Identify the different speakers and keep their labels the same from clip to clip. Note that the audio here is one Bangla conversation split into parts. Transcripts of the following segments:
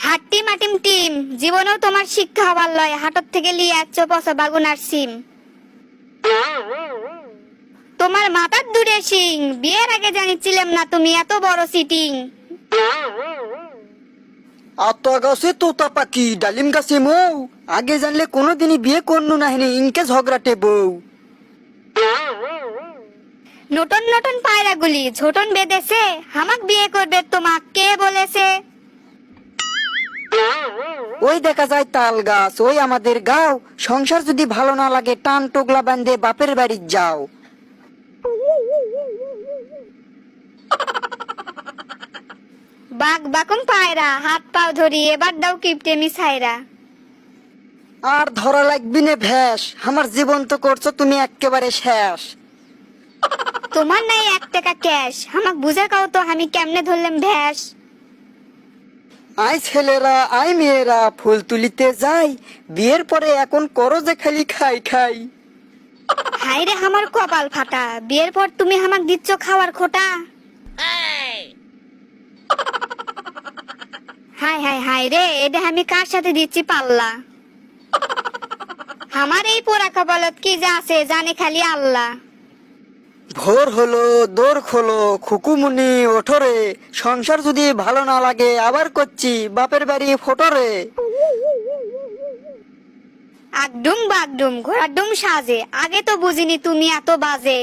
Speaker 1: হাট্টি মাটিম টিম, জীবনেও তোমার শিক্ষা হবার লয়, হাটত থেকে লিয়ে আসছো পচা বাগুন আর সিম। তোমার মাথার দূরে সিং, বিয়ের আগে জানিছিলাম না তুমি এত বড় সিটিং।
Speaker 2: আত গাছে তোতা পাখি ডালিম গাছে মৌ, আগে জানলে কোনোদিনই বিয়ে করনু নাহিনি ইনকে ঝগড়াটে বউ।
Speaker 1: নতুন নতুন পায়রাগুলি ঝোটন বেঁধেছে, হামাক বিয়ে করবে তোমাক কে বলেছে?
Speaker 2: ওই দেখা যায় তাল গাছ, ওই আমাদের গাও। সংসার যদি ভালো না লাগে টান টোগলা বান্ধে বাপের বাড়ি যাও।
Speaker 1: বাঘ বাকুম পায়রা, হাত পাও ধরি এবার দাও কিপটেমি ছাইরা।
Speaker 2: আর ধরা লাগবি না ভ্যাস, আমার জীবন তো করছো তুমি একেবারে শেষ।
Speaker 1: তোমার নাই 1 টাকা ক্যাশ, হামাক বুঝা কাও তো আমি কেমনে ধরলাম ভ্যাস।
Speaker 2: আই ছেলেরা আই মেয়েরা ফুল তুলিতে যাই, বিয়ের পরে এখন করো যে খালি খাই খাই।
Speaker 1: হাই রে আমার কপাল ফাটা, বিয়ের পর তুমি হামাক দিচ্ছ খাওয়ার খোটা। হাই হাই হাই রে, এটা আমি কার সাথে দিচ্ছি পাল্লা। আমার এই পোড়া কপালত কি যা আছে জানে খালি আল্লাহ।
Speaker 2: ভোর হলো দোর খোলো খুকুমুনি ওঠরে, সংসার যদি ভালো না লাগে আবার করছি বাপের বাড়ি ফোটরে।
Speaker 1: আগডুম বাগডুম ঘোড়ার ডুম সাজে, আগে তো বুঝিনি তুমি এত বাজে।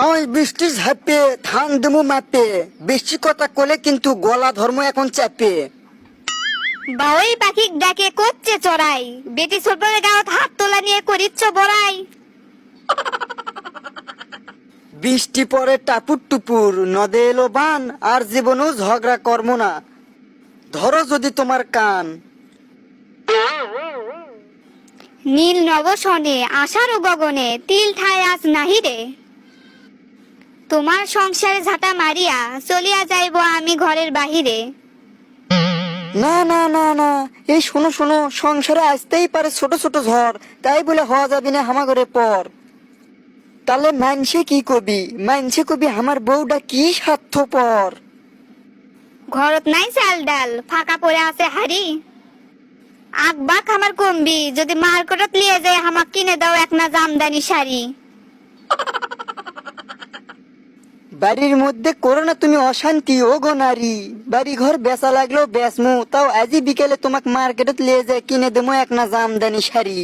Speaker 2: আমি বৃষ্টি ঝাপে ধান দেবো মাপে, বেশি কথা কলে কিন্তু গলা ধর্ম এখন চাপে।
Speaker 1: বাউই পাখি ডাকে করছে চড়াই, বেটি ছোটরে গাঁত হাত তোলা নিয়ে করিচ্ছ বড়াই।
Speaker 2: বৃষ্টি পরে টাপুর টুপুর, নদে এলো বান, আর জীবনেও ঝগড়া কর্ম না, ধরো যদি তোমার কান।
Speaker 1: নীল নবসনে আষাঢ় গগনে, তিল ঠায় আজ নাহি রে। তোমার সংসারে ঝাঁটা মারিয়া চলিয়া যাইব আমি ঘরের বাহিরে।
Speaker 2: না না না না, এই শোনো শোনো, সংসারে আসতেই পারে ছোট ছোট ঝড়, তাই বলে হওয়া যাবে না হামাগরে পর। তাহলে মানসে কি কবি, মানসে কবি আমার বউটা কি স্বার্থপর।
Speaker 1: ঘরত নাই চাল ডাল, ফাঁকা পড়ে আছে হাড়ি। আকবাক আমার কমবি, যদি মার্কেটত লিয়ে যায় হামাক কিনে দাও এক না জামদানি শাড়ি।
Speaker 2: বাড়ির মধ্যে করো না তুমি অশান্তি ও গো নারী, বাড়ি ঘর বেচা লাগলো বেচমু, তাও আজই বিকেলে তোমাক মার্কেটত লিয়ে যায় কিনে দেবো এক না জামদানি শাড়ি।